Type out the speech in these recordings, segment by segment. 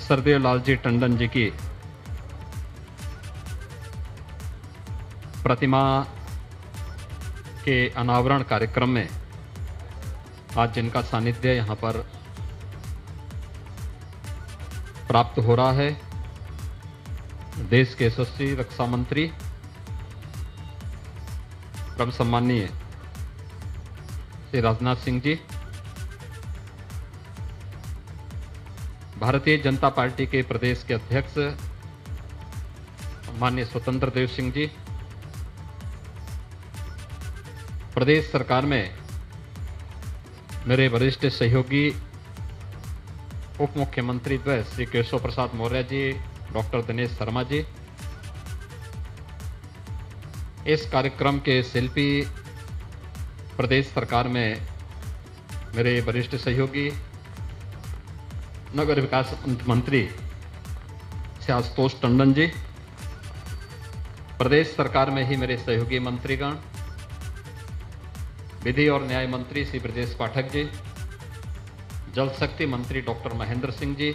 सरदेव लालजी टंडन जी की प्रतिमा के अनावरण कार्यक्रम में आज जिनका सानिध्य यहाँ पर प्राप्त हो रहा है, देश के यशस्वी रक्षा मंत्री परम सम्माननीय श्री राजनाथ सिंह जी, भारतीय जनता पार्टी के प्रदेश के अध्यक्ष माननीय स्वतंत्र देव सिंह जी, प्रदेश सरकार में मेरे वरिष्ठ सहयोगी उप मुख्यमंत्री द्वय श्री केशव प्रसाद मौर्य जी, डॉक्टर दिनेश शर्मा जी, इस कार्यक्रम के शिल्पी प्रदेश सरकार में मेरे वरिष्ठ सहयोगी नगर विकास मंत्री श्री आशुतोष टंडन जी, प्रदेश सरकार में ही मेरे सहयोगी मंत्रीगण, विधि और न्याय मंत्री श्री ब्रजेश पाठक जी, जल शक्ति मंत्री डॉक्टर महेंद्र सिंह जी,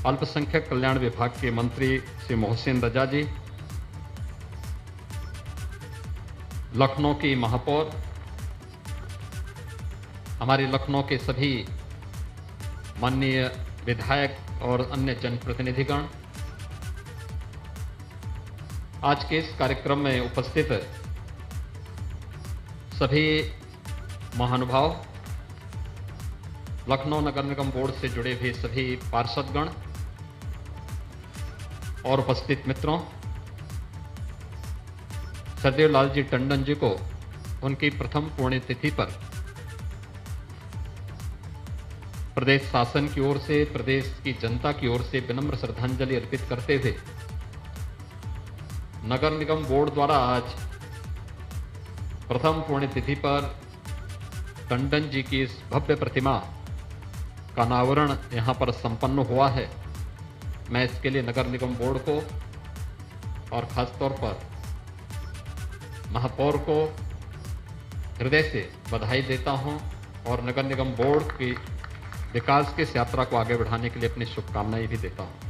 अल्पसंख्यक कल्याण विभाग के मंत्री श्री मोहसिन रजा जी, लखनऊ की महापौर, हमारे लखनऊ के सभी माननीय विधायक और अन्य जनप्रतिनिधिगण, आज के इस कार्यक्रम में उपस्थित सभी महानुभाव, लखनऊ नगर निगम बोर्ड से जुड़े हुए सभी पार्षदगण और उपस्थित मित्रों, सरदेव लालजी टंडन जी को उनकी प्रथम पुण्यतिथि पर प्रदेश शासन की ओर से, प्रदेश की जनता की ओर से विनम्र श्रद्धांजलि अर्पित करते हुए नगर निगम बोर्ड द्वारा आज प्रथम पुण्यतिथि पर टंडन जी की इस भव्य प्रतिमा का अनावरण यहाँ पर संपन्न हुआ है। मैं इसके लिए नगर निगम बोर्ड को और खासतौर पर महापौर को हृदय से बधाई देता हूँ और नगर निगम बोर्ड की विकास की इस यात्रा को आगे बढ़ाने के लिए अपनी शुभकामनाएं भी देता हूँ।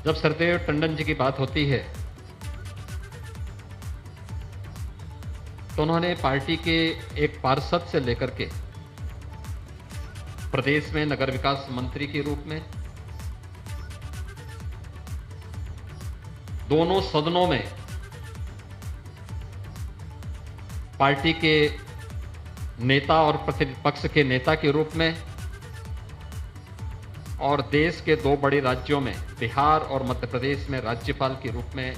जब सरदेव टंडन जी की बात होती है तो उन्होंने पार्टी के एक पार्षद से लेकर के प्रदेश में नगर विकास मंत्री के रूप में दोनों सदनों में पार्टी के नेता और प्रतिपक्ष के नेता के रूप में और देश के दो बड़े राज्यों में बिहार और मध्य प्रदेश में राज्यपाल के रूप में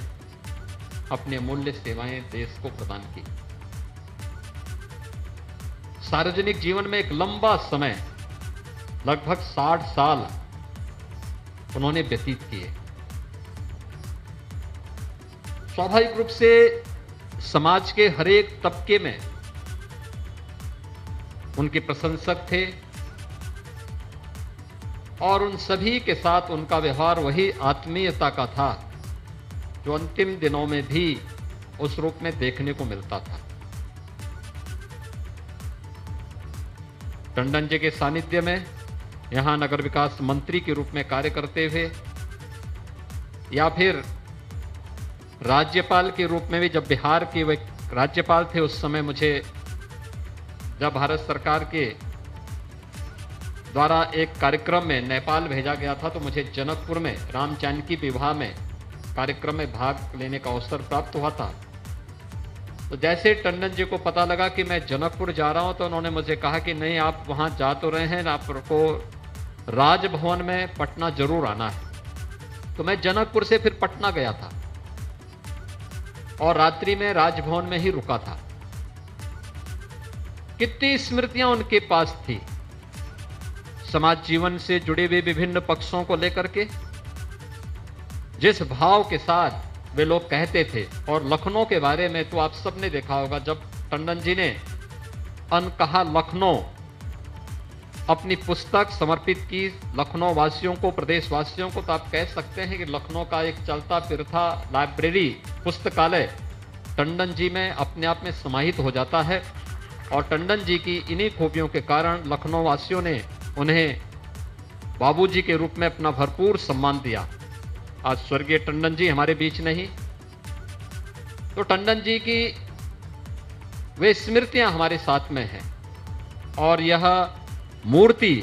अपनी अमूल्य सेवाएं देश को प्रदान की। सार्वजनिक जीवन में एक लंबा समय लगभग 60 साल उन्होंने व्यतीत किए। स्वाभाविक रूप से समाज के हर एक तबके में उनके प्रशंसक थे और उन सभी के साथ उनका व्यवहार वही आत्मीयता का था जो अंतिम दिनों में भी उस रूप में देखने को मिलता था। टंडन जी के सानिध्य में यहां नगर विकास मंत्री के रूप में कार्य करते हुए या फिर राज्यपाल के रूप में भी, जब बिहार के वे राज्यपाल थे उस समय मुझे जब भारत सरकार के द्वारा एक कार्यक्रम में नेपाल भेजा गया था तो मुझे जनकपुर में राम जानकी विवाह में कार्यक्रम में भाग लेने का अवसर प्राप्त हुआ था। तो जैसे टंडन जी को पता लगा कि मैं जनकपुर जा रहा हूं तो उन्होंने मुझे कहा कि नहीं, आप वहां जा तो रहे हैं, आपको राजभवन में पटना जरूर आना है। तो मैं जनकपुर से फिर पटना गया था और रात्रि में राजभवन में ही रुका था। कितनी स्मृतियां उनके पास थी समाज जीवन से जुड़े हुए विभिन्न पक्षों को लेकर के, जिस भाव के साथ वे लोग कहते थे। और लखनऊ के बारे में तो आप सबने देखा होगा, जब टंडन जी ने अनकहा लखनऊ अपनी पुस्तक समर्पित की लखनऊ वासियों को, प्रदेश वासियों को, तो आप कह सकते हैं कि लखनऊ का एक चलता फिरता लाइब्रेरी, पुस्तकालय टंडन जी में अपने आप में समाहित हो जाता है। और टंडन जी की इन्हीं खूबियों के कारण लखनऊ वासियों ने उन्हें बाबूजी के रूप में अपना भरपूर सम्मान दिया। आज स्वर्गीय टंडन जी हमारे बीच नहीं, तो टंडन जी की वे स्मृतियां हमारे साथ में हैं और यह मूर्ति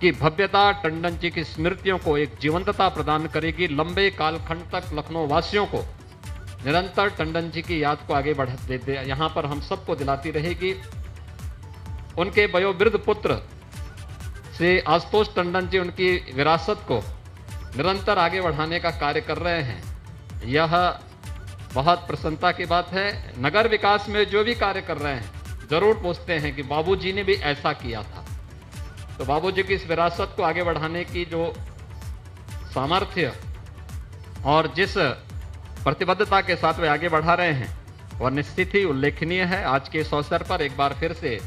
की भव्यता टंडन जी की स्मृतियों को एक जीवंतता प्रदान करेगी। लंबे कालखंड तक लखनऊ वासियों को निरंतर टंडन जी की याद को आगे बढ़ाते यहां पर हम सबको दिलाती रहेगी। उनके वयोवृद्ध पुत्र से आशुतोष टंडन जी उनकी विरासत को निरंतर आगे बढ़ाने का कार्य कर रहे हैं। यह बहुत प्रसन्नता की बात है। नगर विकास में जो भी कार्य कर रहे हैं जरूर पूछते हैं कि बाबूजी ने भी ऐसा किया था। तो बाबूजी की इस विरासत को आगे बढ़ाने की जो सामर्थ्य और जिस प्रतिबद्धता के साथ वे आगे बढ़ा रहे हैं वह निश्चित ही उल्लेखनीय है। आज के इस अवसर पर एक बार फिर से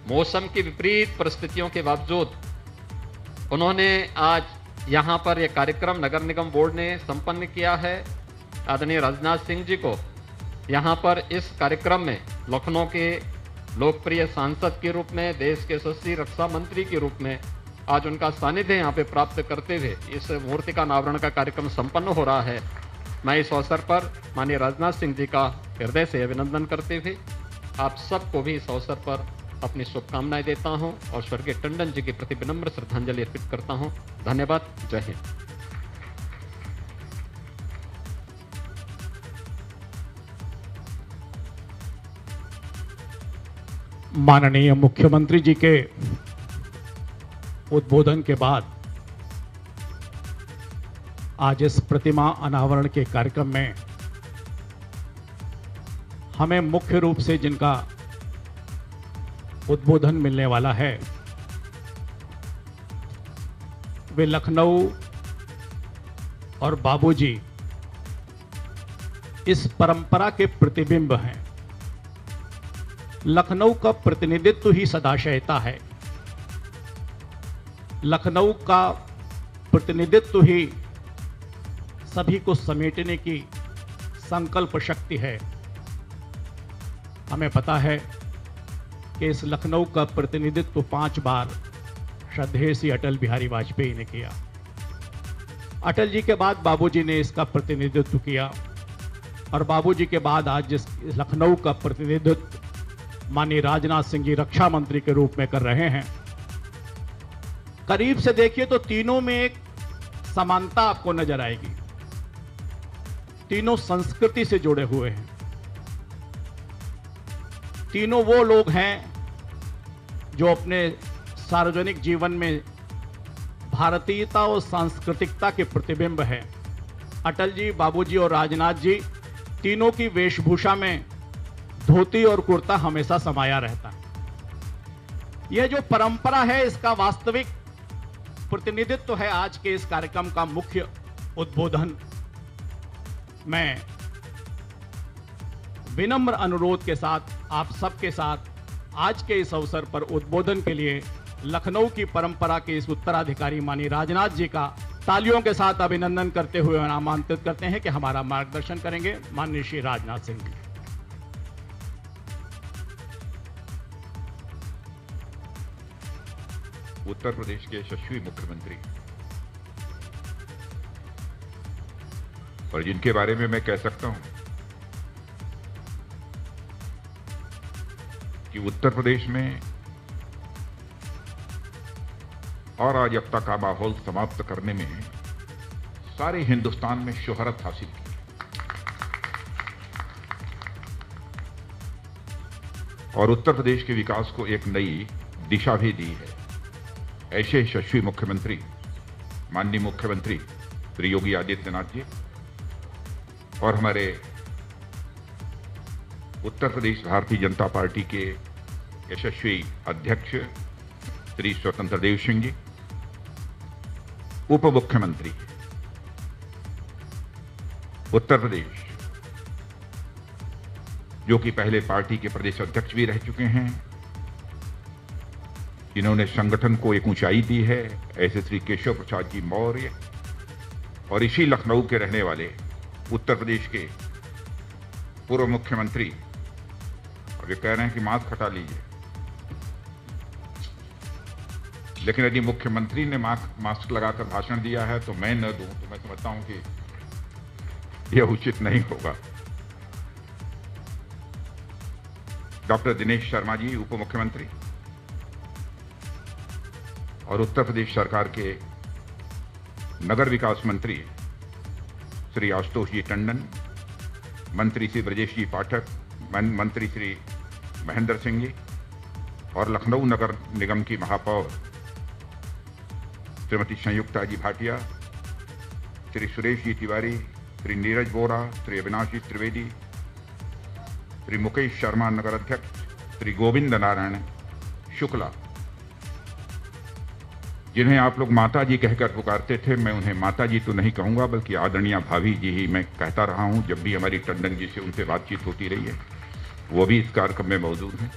मौसम की विपरीत परिस्थितियों के बावजूद उन्होंने आज यहां पर यह कार्यक्रम नगर निगम बोर्ड ने संपन्न किया है। आदरणीय राजनाथ सिंह जी को यहां पर इस कार्यक्रम में लखनऊ के लोकप्रिय सांसद के रूप में, देश के यशस्वी रक्षा मंत्री के रूप में आज उनका सानिध्य यहां पे प्राप्त करते हुए इस मूर्ति का अनावरण का कार्यक्रम संपन्न हो रहा है। मैं इस अवसर पर माननीय राजनाथ सिंह जी का हृदय से अभिनंदन करते हुए आप सबको भी इस अवसर पर अपनी शुभकामनाएं देता हूं और स्वर्गीय टंडन जी के प्रति विनम्र श्रद्धांजलि अर्पित करता हूं। धन्यवाद। जय हिंद। माननीय मुख्यमंत्री जी के उद्बोधन के बाद आज इस प्रतिमा अनावरण के कार्यक्रम में हमें मुख्य रूप से जिनका उद्बोधन मिलने वाला है वे लखनऊ और बाबूजी इस परंपरा के प्रतिबिंब हैं। लखनऊ का प्रतिनिधित्व ही सदाशयता है। लखनऊ का प्रतिनिधित्व ही सभी को समेटने की संकल्प शक्ति है। हमें पता है कि इस लखनऊ का प्रतिनिधित्व 5 बार श्रद्धेय श्री अटल बिहारी वाजपेयी ने किया। अटल जी के बाद बाबूजी ने इसका प्रतिनिधित्व किया और बाबूजी के बाद आज जिस लखनऊ का प्रतिनिधित्व माननीय राजनाथ सिंह जी रक्षा मंत्री के रूप में कर रहे हैं। करीब से देखिए तो तीनों में एक समानता आपको नजर आएगी। तीनों संस्कृति से जुड़े हुए हैं। तीनों वो लोग हैं जो अपने सार्वजनिक जीवन में भारतीयता और सांस्कृतिकता के प्रतिबिंब हैं। अटल जी, बाबूजी और राजनाथ जी तीनों की वेशभूषा में धोती और कुर्ता हमेशा समाया रहता है। यह जो परंपरा है इसका वास्तविक प्रतिनिधित्व है आज के इस कार्यक्रम का मुख्य उद्बोधन। मैं विनम्र अनुरोध के साथ आप सबके साथ आज के इस अवसर पर उद्बोधन के लिए लखनऊ की परंपरा के इस उत्तराधिकारी माननीय राजनाथ जी का तालियों के साथ अभिनंदन करते हुए आमंत्रित करते हैं कि हमारा मार्गदर्शन करेंगे माननीय श्री राजनाथ सिंह जी। उत्तर प्रदेश के यशस्वी मुख्यमंत्री और जिनके बारे में मैं कह सकता हूं कि उत्तर प्रदेश में अराजकता का माहौल समाप्त करने में सारे हिंदुस्तान में शोहरत हासिल की और उत्तर प्रदेश के विकास को एक नई दिशा भी दी है। ऐसे यशस्वी मुख्यमंत्री माननीय मुख्यमंत्री श्री योगी आदित्यनाथ जी और हमारे उत्तर प्रदेश भारतीय जनता पार्टी के यशस्वी अध्यक्ष श्री स्वतंत्र देव सिंह जी, उप मुख्यमंत्री उत्तर प्रदेश जो कि पहले पार्टी के प्रदेश अध्यक्ष भी रह चुके हैं, जिन्होंने संगठन को एक ऊंचाई दी है, ऐसे श्री केशव प्रसाद जी मौर्य और इसी लखनऊ के रहने वाले उत्तर प्रदेश के पूर्व मुख्यमंत्री अब ये कह रहे हैं कि मास्क हटा लीजिए, लेकिन यदि मुख्यमंत्री ने मास्क लगाकर भाषण दिया है तो मैं न दूं तो मैं समझता हूं कि यह उचित नहीं होगा। डॉक्टर दिनेश शर्मा जी उप मुख्यमंत्री और उत्तर प्रदेश सरकार के नगर विकास मंत्री श्री आशुतोष जी टंडन, मंत्री श्री ब्रजेश जी पाठक, मंत्री श्री महेंद्र सिंह जी और लखनऊ नगर निगम की महापौर श्रीमती संयुक्ता जी भाटिया, श्री सुरेश जी तिवारी, श्री नीरज बोरा, श्री अविनाश जी त्रिवेदी, श्री मुकेश शर्मा नगर अध्यक्ष, श्री गोविंद नारायण शुक्ला, जिन्हें आप लोग माता जी कहकर पुकारते थे, मैं उन्हें माता जी तो नहीं कहूंगा बल्कि आदरणीय भाभी जी ही मैं कहता रहा हूं जब भी हमारी टंडन जी से उनसे बातचीत होती रही है। वो भी इस कार्यक्रम में मौजूद हैं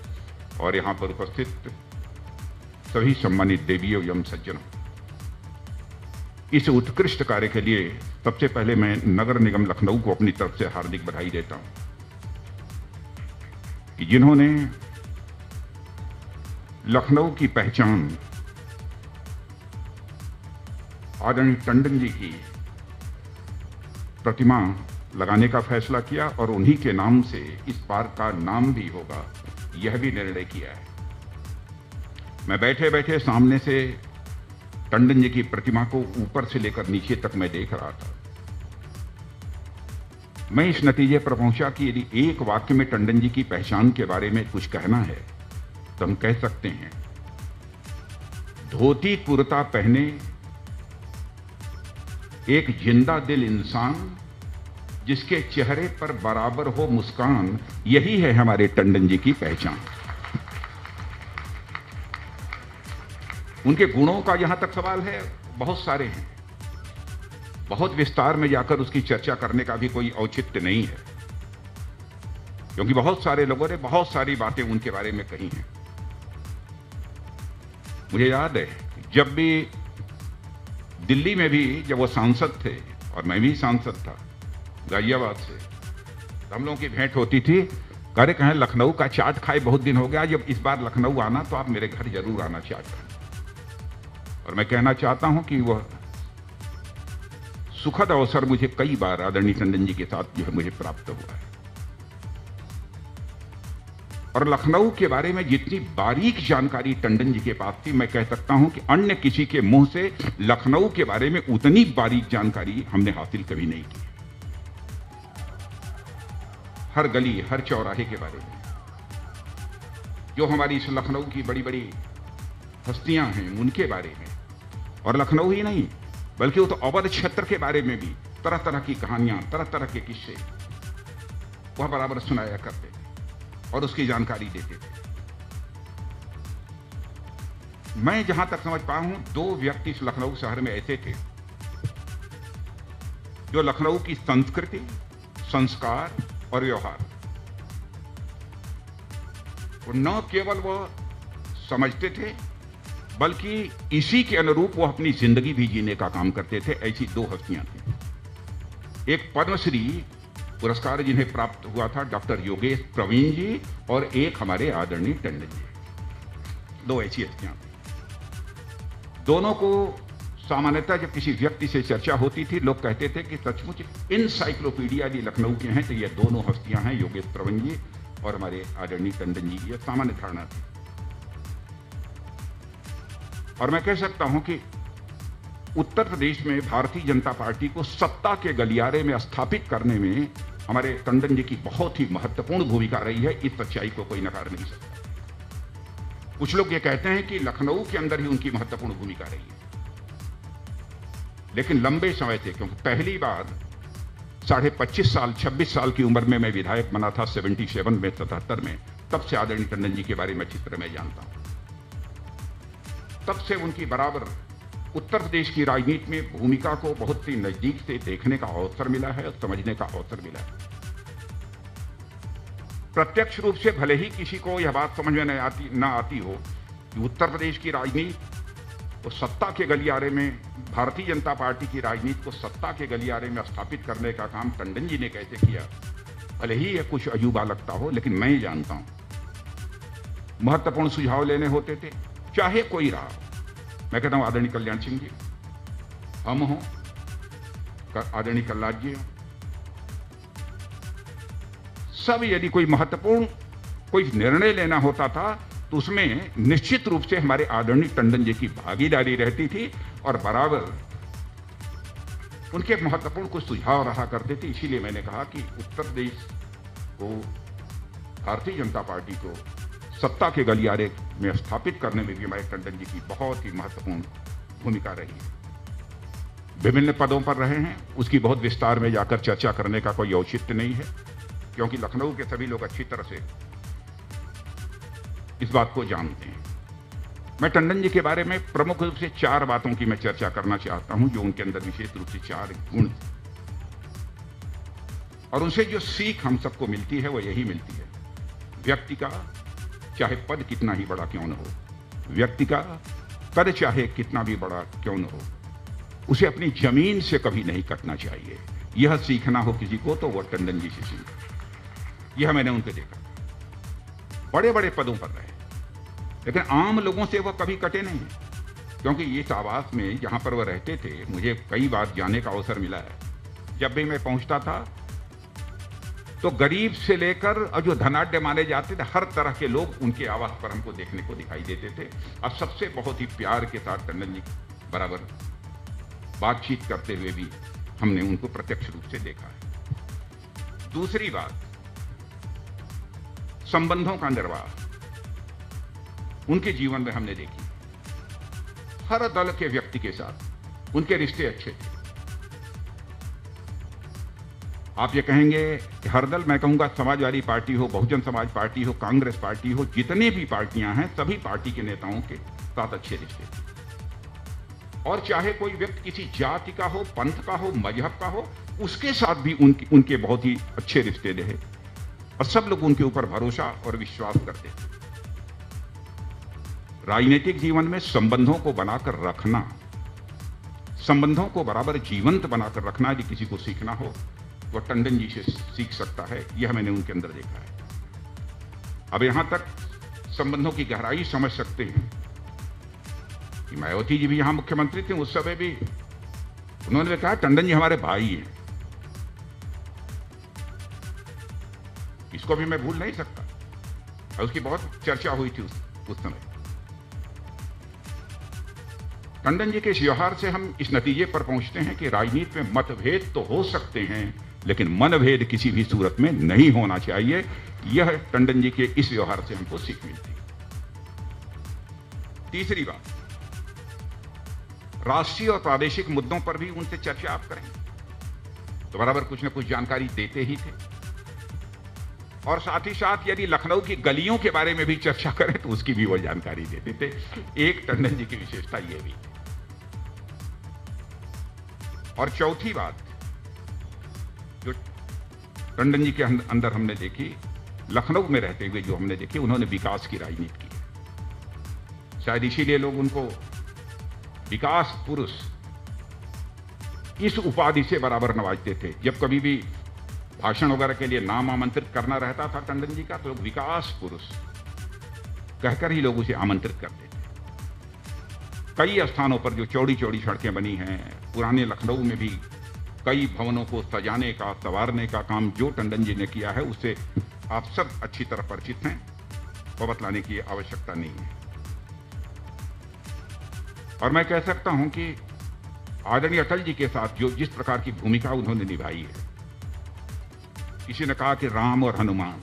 और यहां पर उपस्थित सभी सम्मानित देवियों एवं सज्जनों, इस उत्कृष्ट कार्य के लिए सबसे पहले मैं नगर निगम लखनऊ को अपनी तरफ से हार्दिक बधाई देता हूं कि जिन्होंने लखनऊ की पहचान आदरणीय टंडन जी की प्रतिमा लगाने का फैसला किया और उन्हीं के नाम से इस पार्क का नाम भी होगा, यह भी निर्णय किया है। मैं बैठे बैठे सामने से टंडन जी की प्रतिमा को ऊपर से लेकर नीचे तक मैं देख रहा था। मैं इस नतीजे पर पहुंचा कि यदि एक वाक्य में टंडन जी की पहचान के बारे में कुछ कहना है तो हम कह सकते हैं, धोती कुर्ता पहने एक जिंदा दिल इंसान जिसके चेहरे पर बराबर हो मुस्कान, यही है हमारे टंडन जी की पहचान। उनके गुणों का जहां तक सवाल है, बहुत सारे हैं, बहुत विस्तार में जाकर उसकी चर्चा करने का भी कोई औचित्य नहीं है, क्योंकि बहुत सारे लोगों ने बहुत सारी बातें उनके बारे में कही हैं। मुझे याद है जब भी दिल्ली में भी जब वो सांसद थे और मैं भी सांसद था गाजियाबाद से, तो हम लोगों की भेंट होती थी, कहे कहें लखनऊ का चाट खाए बहुत दिन हो गया, जब इस बार लखनऊ आना तो आप मेरे घर जरूर आना चाट खाने। और मैं कहना चाहता हूं कि वह सुखद अवसर मुझे कई बार आदरणीय टंडन जी के साथ जो है मुझे प्राप्त हुआ है। और लखनऊ के बारे में जितनी बारीक जानकारी टंडन जी के पास थी, मैं कह सकता हूं कि अन्य किसी के मुंह से लखनऊ के बारे में उतनी बारीक जानकारी हमने हासिल कभी नहीं की। हर गली हर चौराहे के बारे में, जो हमारी इस लखनऊ की बड़ी बड़ी हस्तियां हैं उनके बारे में, और लखनऊ ही नहीं बल्कि वो तो अवध क्षेत्र के बारे में भी तरह तरह की कहानियां, तरह तरह के किस्से वह बराबर सुनाया करते थे और उसकी जानकारी देते थे। मैं जहां तक समझ पाया हूं, दो व्यक्ति इस लखनऊ शहर में ऐसे थे जो लखनऊ की संस्कृति, संस्कार और व्यवहार न केवल वह समझते थे बल्कि इसी के अनुरूप वो अपनी जिंदगी भी जीने का काम करते थे। ऐसी दो हस्तियां थी। एक पद्मश्री पुरस्कार जिन्हें प्राप्त हुआ था डॉक्टर योगेश प्रवीण जी, और एक हमारे आदरणीय टंडन जी। दो ऐसी हस्तियां थी। दोनों को सामान्यतः जब किसी व्यक्ति से चर्चा होती थी, लोग कहते थे कि सचमुच इनसाइक्लोपीडिया जी लखनऊ के हैं तो ये दोनों हस्तियां हैं, योगेश प्रवीण जी और हमारे आदरणीय टंडन जी। यह सामान्य धारणा थी। और मैं कह सकता हूं कि उत्तर प्रदेश में भारतीय जनता पार्टी को सत्ता के गलियारे में स्थापित करने में हमारे टंडन जी की बहुत ही महत्वपूर्ण भूमिका रही है। इस सच्चाई को कोई नकार नहीं सकता। कुछ लोग ये कहते हैं कि लखनऊ के अंदर ही उनकी महत्वपूर्ण भूमिका रही है, लेकिन लंबे समय से, क्योंकि पहली बार 25.5 साल 26 साल की उम्र में मैं विधायक बना था 77 में 77 में, तब से आदरणीय टंडन जी के बारे में अच्छी तरह मैं जानता हूं। तब से उनकी बराबर उत्तर प्रदेश की राजनीति में भूमिका को बहुत ही नजदीक से देखने का अवसर मिला है और समझने का अवसर मिला है। प्रत्यक्ष रूप से भले ही किसी को यह बात समझ में न आती हो कि उत्तर प्रदेश की राजनीति को सत्ता के गलियारे में, भारतीय जनता पार्टी की राजनीति को सत्ता के गलियारे में स्थापित करने का काम टंडन जी ने कैसे किया, भले ही यह कुछ अजूबा लगता हो, लेकिन मैं जानता हूं महत्वपूर्ण सुझाव लेने होते थे, चाहे कोई रहा। मैं कहता हूं आदरणीय कल्याण सिंह जी, हम हों, आदरणीय कल्लाद जी हों, सब यदि कोई महत्वपूर्ण कोई निर्णय लेना होता था तो उसमें निश्चित रूप से हमारे आदरणीय टंडन जी की भागीदारी रहती थी और बराबर उनके महत्वपूर्ण कुछ सुझाव रहा करते थे। इसीलिए मैंने कहा कि उत्तर प्रदेश को, भारतीय जनता पार्टी को सत्ता के गलियारे में स्थापित करने में भी हमारे टंडन जी की बहुत ही महत्वपूर्ण भूमिका रही है। विभिन्न पदों पर रहे हैं, उसकी बहुत विस्तार में जाकर चर्चा करने का कोई औचित्य नहीं है, क्योंकि लखनऊ के सभी लोग अच्छी तरह से इस बात को जानते हैं। मैं टंडन जी के बारे में प्रमुख रूप से 4 बातों की मैं चर्चा करना चाहता हूं, जो उनके अंदर विशेष रूप से 4 गुण, और उनसे जो सीख हम सबको मिलती है वो यही मिलती है। व्यक्ति का चाहे पद कितना ही बड़ा क्यों न हो, व्यक्ति का कद चाहे कितना भी बड़ा क्यों न हो, उसे अपनी जमीन से कभी नहीं कटना चाहिए। यह सीखना हो किसी को तो वो टंडन जी से सीख। यह मैंने उनके देखा। बड़े बड़े पदों पर रहे, लेकिन आम लोगों से वह कभी कटे नहीं, क्योंकि इस आवास में जहां पर वह रहते थे, मुझे कई बार जाने का अवसर मिला है। जब भी मैं पहुंचता था तो गरीब से लेकर और जो धनाढ्य माने जाते थे, हर तरह के लोग उनके आवास पर हमको देखने को दिखाई देते थे। और सबसे बहुत ही प्यार के साथ टंडन जी बराबर बातचीत करते हुए भी हमने उनको प्रत्यक्ष रूप से देखा है। दूसरी बात, संबंधों का निर्वाह उनके जीवन में हमने देखी। हर दल के व्यक्ति के साथ उनके रिश्ते अच्छे थे। आप ये कहेंगे कि हर दल, मैं कहूंगा समाजवादी पार्टी हो, बहुजन समाज पार्टी हो, कांग्रेस पार्टी हो, जितने भी पार्टियां हैं, सभी पार्टी के नेताओं के साथ अच्छे रिश्ते थे। और चाहे कोई व्यक्ति किसी जाति का हो, पंथ का हो, मजहब का हो, उसके साथ भी उनके बहुत ही अच्छे रिश्ते रहे और सब लोग उनके ऊपर भरोसा और विश्वास करते थे। राजनीतिक जीवन में संबंधों को बनाकर रखना, संबंधों को बराबर जीवंत बनाकर रखना यदि किसी को सीखना हो तो टंडन जी से सीख सकता है। यह मैंने उनके अंदर देखा है। अब यहां तक संबंधों की गहराई समझ सकते हैं कि मायावती जी भी यहां मुख्यमंत्री थे, उस समय भी उन्होंने कहा टंडन जी हमारे भाई हैं। इसको भी मैं भूल नहीं सकता और उसकी बहुत चर्चा हुई थी उस समय। टंडन जी के इस व्यवहार से हम इस नतीजे पर पहुंचते हैं कि राजनीति में मतभेद तो हो सकते हैं, लेकिन मनभेद किसी भी सूरत में नहीं होना चाहिए। यह टंडन जी के इस व्यवहार से हमको सीख मिलती है। तीसरी बात, राष्ट्रीय और प्रादेशिक मुद्दों पर भी उनसे चर्चा आप करें तो बराबर कुछ न कुछ जानकारी देते ही थे। और साथ ही साथ यदि लखनऊ की गलियों के बारे में भी चर्चा करें तो उसकी भी वो जानकारी देते थे। एक टंडन जी की विशेषता यह भी। और चौथी बात जो टंडन जी के अंदर हमने देखी, लखनऊ में रहते हुए जो हमने देखी, उन्होंने विकास की राजनीति की। शायद इसीलिए लोग उनको विकास पुरुष इस उपाधि से बराबर नवाजते थे। जब कभी भी भाषण वगैरह के लिए नाम आमंत्रित करना रहता था टंडन जी का, तो लोग विकास पुरुष कहकर ही लोग उसे आमंत्रित करते थे। कई स्थानों पर जो चौड़ी चौड़ी सड़कें बनी हैं, पुराने लखनऊ में भी कई भवनों को सजाने का, संवारने का काम जो टंडन जी ने किया है, उससे आप सब अच्छी तरह परिचित हैं, वो बतलाने की आवश्यकता नहीं है। और मैं कह सकता हूं कि आदरणीय अटल जी के साथ जो जिस प्रकार की भूमिका उन्होंने निभाई है, किसी ने कहा कि राम और हनुमान,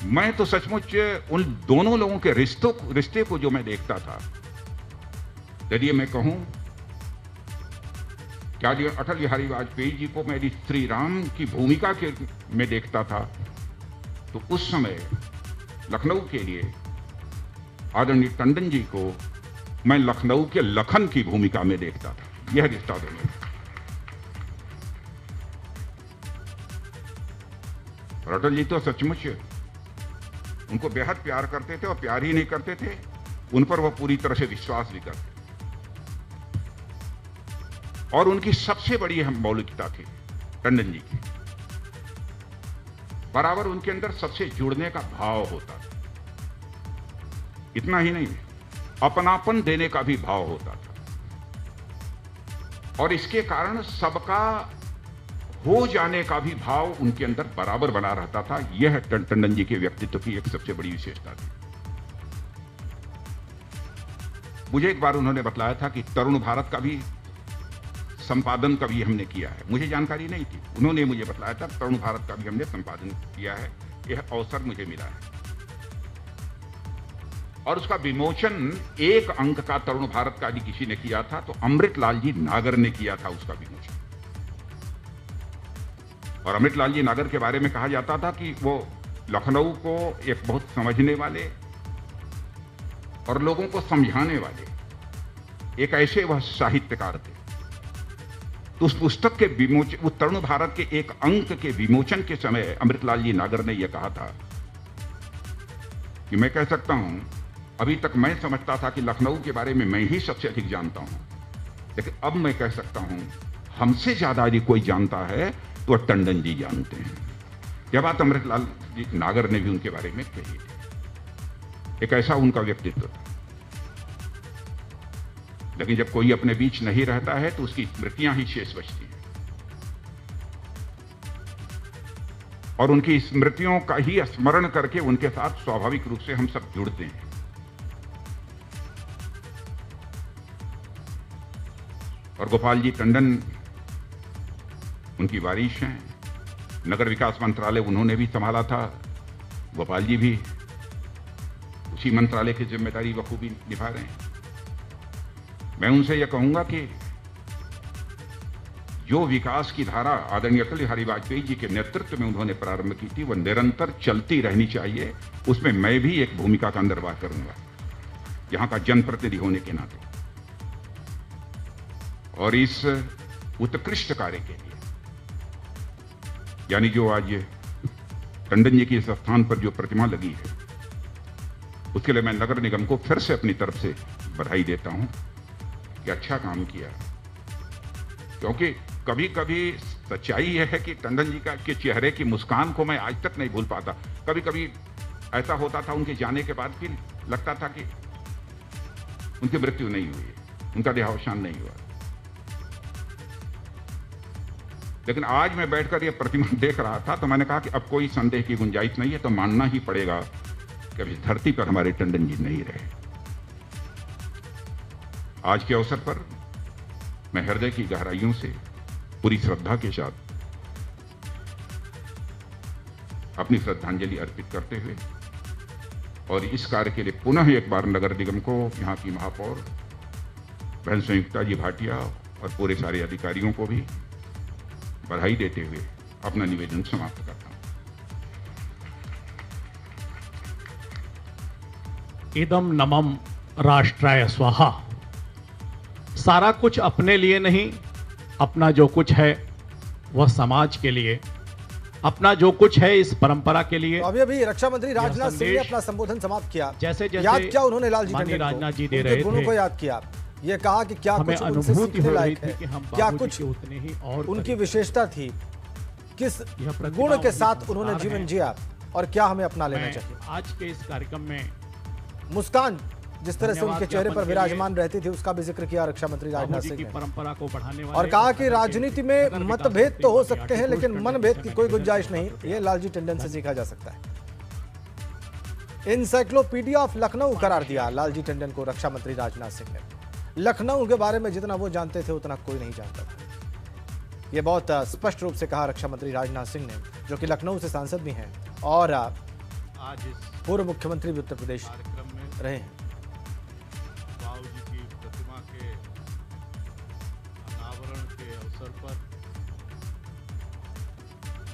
मैं तो सचमुच उन दोनों लोगों के रिश्ते को जो मैं देखता था, यदि मैं कहूं क्या अटल बिहारी वाजपेयी जी को मैं श्री राम की भूमिका के में देखता था, तो उस समय लखनऊ के लिए आदरणीय टंडन जी को मैं लखनऊ के लखन की भूमिका में देखता था। यह रिश्ता दोनों। और अटल जी तो सचमुच उनको बेहद प्यार करते थे, और प्यार ही नहीं करते थे, उन पर वह पूरी तरह से विश्वास भी करते। और उनकी सबसे बड़ी मौलिकता थी टंडन जी की, बराबर उनके अंदर सबसे जुड़ने का भाव होता था। इतना ही नहीं, अपनापन देने का भी भाव होता था और इसके कारण सबका हो जाने का भी भाव उनके अंदर बराबर बना रहता था। यह टंडन जी के व्यक्तित्व की एक सबसे बड़ी विशेषता थी। मुझे एक बार उन्होंने बतलाया था कि तरुण भारत का भी संपादन कभी हमने किया है। मुझे जानकारी नहीं थी, उन्होंने मुझे बतलाया था तरुण भारत का भी हमने संपादन किया है। यह अवसर मुझे मिला है और उसका विमोचन एक अंक का तरुण भारत का यदि किसी ने किया था तो अमृतलाल जी नागर ने किया था उसका विमोचन। और अमृतलाल जी नागर के बारे में कहा जाता था कि वो लखनऊ को एक बहुत समझने वाले और लोगों को समझाने वाले एक ऐसे वह साहित्यकार थे। तो उस पुस्तक के विमोचन, उस तरुण भारत के एक अंक के विमोचन के समय अमृतलाल जी नागर ने यह कहा था कि मैं कह सकता हूं, अभी तक मैं समझता था कि लखनऊ के बारे में मैं ही सबसे अधिक जानता हूं, लेकिन अब मैं कह सकता हूं हमसे ज्यादा यदि कोई जानता है तो टंडन जी जानते हैं। यह बात अमृतलाल जी नागर ने भी उनके बारे में कही थी। एक ऐसा उनका व्यक्तित्व था। लेकिन जब कोई अपने बीच नहीं रहता है तो उसकी स्मृतियां ही शेष बचती हैं और उनकी स्मृतियों का ही स्मरण करके उनके साथ स्वाभाविक रूप से हम सब जुड़ते हैं। और गोपाल जी टंडन उनकी वारिश हैं। नगर विकास मंत्रालय उन्होंने भी संभाला था, गोपाल जी भी उसी मंत्रालय की जिम्मेदारी बखूबी निभा रहे हैं। मैं उनसे यह कहूंगा कि जो विकास की धारा आदरणीय अटल बिहारी वाजपेयी जी के नेतृत्व में उन्होंने प्रारंभ की थी वह निरंतर चलती रहनी चाहिए। उसमें मैं भी एक भूमिका का निर्वाह करूंगा यहां का जनप्रतिनिधि होने के नाते। और इस उत्कृष्ट कार्य के लिए, यानी जो आज टंडन जी की इस स्थान पर जो प्रतिमा लगी है, उसके लिए मैं नगर निगम को फिर से अपनी तरफ से बधाई देता हूं कि अच्छा काम किया। क्योंकि कभी कभी सच्चाई यह है कि टंडन जी के चेहरे की मुस्कान को मैं आज तक नहीं भूल पाता। कभी कभी ऐसा होता था उनके जाने के बाद फिर लगता था कि उनकी मृत्यु नहीं हुई है, उनका देहावसान नहीं हुआ। लेकिन आज मैं बैठकर यह प्रतिमा देख रहा था तो मैंने कहा कि अब कोई संदेह की गुंजाइश नहीं है, तो मानना ही पड़ेगा कि अभी धरती पर हमारे टंडन जी नहीं रहे। आज के अवसर पर मैं हृदय की गहराइयों से पूरी श्रद्धा के साथ अपनी श्रद्धांजलि अर्पित करते हुए और इस कार्य के लिए पुनः एक बार नगर निगम को, यहाँ की महापौर बहन संयुक्ता जी भाटिया और पूरे सारे अधिकारियों को भी बधाई देते हुए अपना निवेदन समाप्त करता हूं। इदम नमम राष्ट्राय स्वाहा। सारा कुछ अपने लिए नहीं, अपना जो कुछ है वह समाज के लिए, अपना जो कुछ है इस परंपरा के लिए। तो अभी रक्षा मंत्री राजनाथ सिंह ने अपना संबोधन समाप्त किया। जैसे याद किया उन्होंने लालजी टंडन को, राजनाथ जी दे रहे गुणों थे, को याद किया। ये कहा कि क्या हमें कुछ उनसे अनुभूति सीखने हो रही लायक थी है, कि हम क्या बाबूजी कुछ के उतने ही और उनकी विशेषता थी, किस गुण के साथ उन्होंने जीवन जिया और क्या हमें अपना लेना चाहिए। आज के इस कार्यक्रम में मुस्कान जिस तरह से उनके चेहरे पर विराजमान रहती थी उसका भी जिक्र किया रक्षा मंत्री राजनाथ सिंह ने, परंपरा को बढ़ाने वाले और कहा कि राजनीति में मतभेद तो हो सकते हैं लेकिन मनभेद की कोई गुंजाइश नहीं। ये लालजी टंडन से सीखा जा सकता है। एनसाइक्लोपीडिया ऑफ लखनऊ करार दिया लालजी टंडन को रक्षा मंत्री राजनाथ सिंह ने। लखनऊ के बारे में जितना वो जानते थे उतना कोई नहीं जानता था। ये बहुत स्पष्ट रूप से कहा रक्षा मंत्री राजनाथ सिंह ने, जो कि लखनऊ से सांसद भी हैं और आज इस पूर्व मुख्यमंत्री भी उत्तर प्रदेश कार्यक्रम में रहे हैं। बाबूजी की प्रतिमा के अनावरण के अवसर पर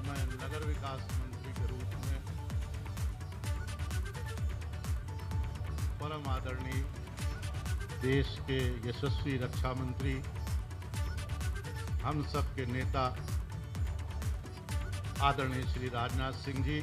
मैं नगर विकास मंत्री के रूप में परम आदरणीय देश के यशस्वी रक्षा मंत्री, हम सब के नेता आदरणीय श्री राजनाथ सिंह जी